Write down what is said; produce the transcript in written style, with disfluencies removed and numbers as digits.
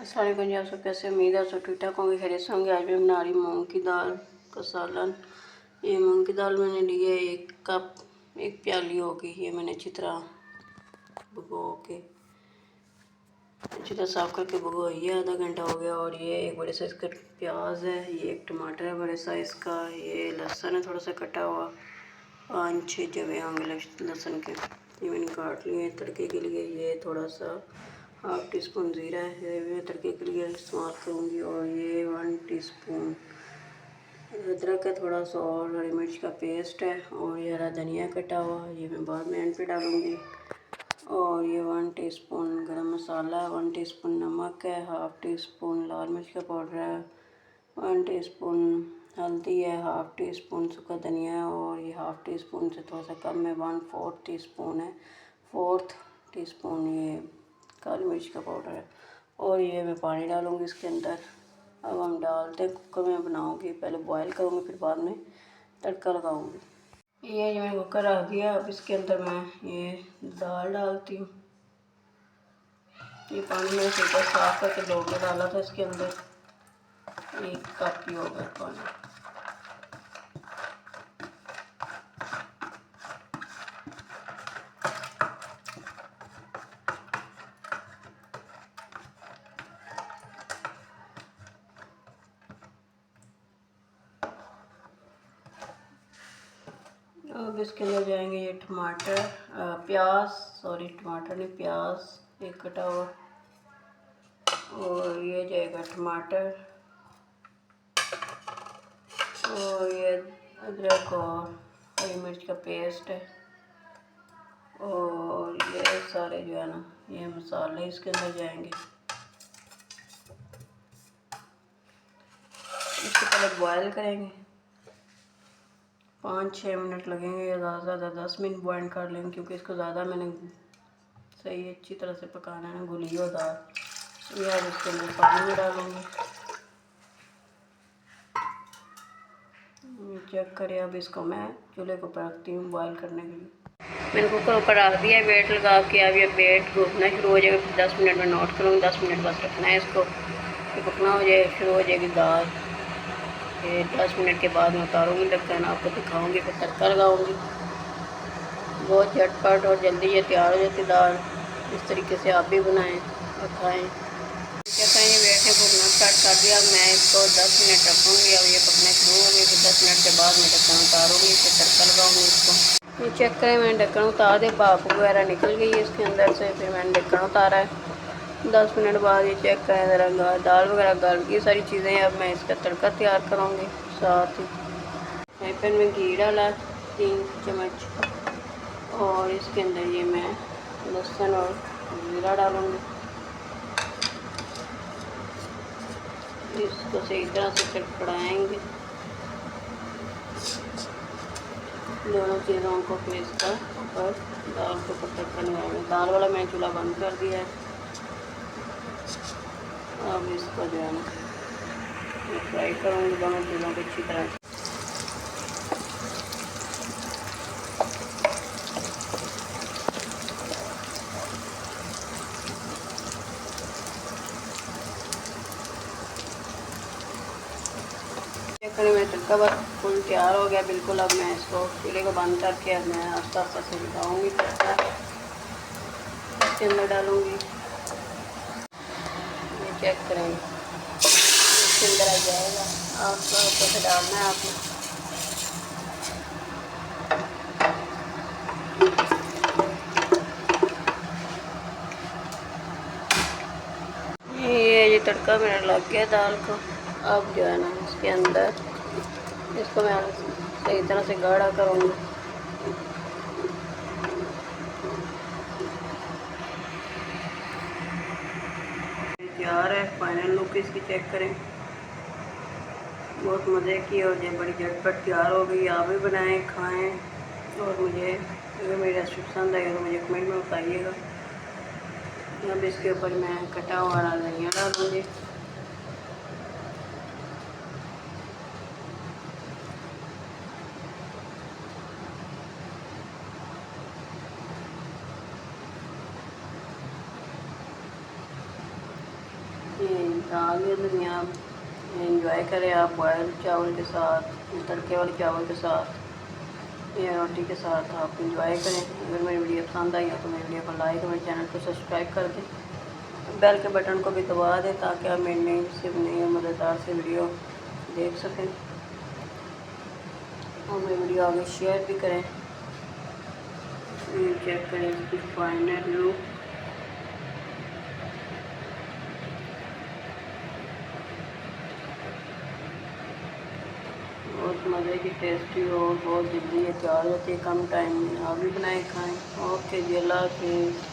अस्सलाम वालेकुम जी। आप सब कैसे? उम्मीद है आप सब ठीक ठाक होंगे, खैरियत से होंगे। आज मैं बना रही मूंग की दाल का सालन। ये मूंग की दाल मैंने ली है 1 कप, 1 प्याली होगी। ये मैंने अच्छी तरह भिगो के अच्छी तरह साफ़ करके भिगोई है, आधा घंटा हो गया। और ये एक बड़े साइज़ का प्याज है, ये एक टमाटर है बड़े साइज़ का, ये लहसुन है थोड़ा सा कटा हुआ, 5-6 जवे होंगे लहसुन के, ये मैंने काट लिए हैं तड़के के लिए। ये थोड़ा सा 1/2 टीस्पून ज़ीरा है, ये मैं तड़के के लिए इस्तेमाल करूँगी। और ये 1 टीस्पून अदरक है थोड़ा सा, और हरी मिर्च का पेस्ट है, और ये हरा धनिया कटा हुआ, ये मैं बाद में एंड पे डालूँगी। और ये 1 टीस्पून गरम मसाला है, 1 टीस्पून नमक है, 1/2 टीस्पून लाल मिर्च का पाउडर है, 1 टीस्पून हल्दी है, 1/2 टीस्पून सूखा धनिया है, और ये 1/2 टीस्पून से थोड़ा सा कम है, 1/4 टीस्पून है, 4th टीस्पून ये काली मिर्च का पाउडर है। और ये मैं पानी डालूँगी इसके अंदर। अब हम डालते हैं, कुकर में बनाऊँगी, पहले बॉयल करूँगी फिर बाद में तड़का लगाऊँगी। ये मैंने कुकर रख दिया। अब इसके अंदर मैं ये दाल डालती हूँ। ये पानी मैंने फिल्टर साफ करके धो के डाला था इसके अंदर, 1 कप ही होगा पानी। अब इसके अंदर जाएंगे ये टमाटर, टमाटर नहीं, प्याज एक कटा हुआ, और ये जाएगा टमाटर, और ये अदरक और हरी मिर्च का पेस्ट है, और ये सारे जो है ना ये मसाले इसके अंदर जाएंगे। इसको पहले बॉयल करेंगे, 5-6 मिनट लगेंगे, या ज़्यादा से ज़्यादा 10 मिनट बॉयल कर लेंगे, क्योंकि इसको ज़्यादा मैंने सही अच्छी तरह से पकाना है, घुली हो दाल। ये अब इसके अंदर पानी में डालूँगी। चेक करें। अब इसको मैं चूल्हे को ऊपर रखती हूँ बॉयल करने के लिए। मैंने कुकर ऊपर रख दिया है वेट लगा के। अब ये वेट घूमना शुरू हो जाएगा, फिर 10 मिनट में नोट करूँगी, 10 मिनट बस रखना है इसको, फिर पकना हो जाए, शुरू हो जाएगी दाल। फिर 10 मिनट के बाद मैं उतारूँगी ढक्कन, आपको दिखाऊँगी, फिर तड़का लगाऊँगी। बहुत झटपट और जल्दी ये तैयार हो जाती दाल। इस तरीके से आप भी बनाएँ और खाएँ। क्या कहें, वेट ने भुनना स्टार्ट कर दिया। मैं इसको 10 मिनट रखूँगी। अब ये पकना शुरू हो गई, फिर 10 मिनट के बाद मैं ढक्कन उतारूँगी, फिर तड़का लगाऊँगी इसको। ये चेक करें, मैंने ढक्कन उतार दिया, भाप वगैरह निकल गई है इसके अंदर से। फिर मैंने ढक्कन उतारा है। 10 मिनट बाद ये चेक करें ज़रा, दाल वगैरह गल गई सारी चीज़ें। अब मैं इसका तड़का तैयार करूँगी। साथ ही फ्राई पैन में घी डाला 3 चम्मच, और इसके अंदर ये मैं लहसुन और जीरा डालूँगी। इसको सही तरह से चटपटाएंगे दोनों चीज़ों को, फिर इसका ऊपर दाल के ऊपर तड़का लगाएंगे। दाल वाला मैंने चूल्हा बंद कर दिया है। अब इसको जो है ना फ्राई करूँगी दोनों चीज़ों को अच्छी तरह से। मेरा तड़का बस फुल तैयार हो गया बिल्कुल। अब मैं इसको चूल्हे को बंद करके अब मैं आस्ता आस्ता से लगाऊँगी तड़का, इसके अंदर डालूँगी। ये चेक करेंगे इसके अंदर आ जाएगा, आपको ऊपर से डालना है आपने। ये तड़का मेरा लग गया दाल को। अब जो है ना इसके अंदर इसको मैं सही तरह से गाढ़ा करूँगी। तैयार है, फाइनल लुक इसकी चेक करें। बहुत मज़े की और ये बड़ी झटपट तैयार हो गई। आप भी बनाएं, खाएं, और मुझे अगर मेरी रेसिपी पसंद आएगी तो मुझे कमेंट में बताइएगा। अब इसके ऊपर मैं कटा हुआ हरा धनिया डालूँगी। ये दाल ये धनिया एंजॉय करें आप बॉयल चावल के साथ, तड़के वाले चावल के साथ या रोटी के साथ आप इंजॉय करें। अगर मेरी वीडियो पसंद आई हो तो मेरी वीडियो को लाइक और मेरे चैनल को सब्सक्राइब कर दें, बेल के बटन को भी दबा दें ताकि आप मेरी नई और मज़ेदार से वीडियो देख सकें और मेरी वीडियो आगे शेयर भी करें। चेक करें इसकी फाइनल लुक। बहुत मज़े की टेस्टी और बहुत जल्दी ये तैयार होती है, कम टाइम में। आप भी बनाए खाएं। ओके जी, अल्लाह हाफिज़।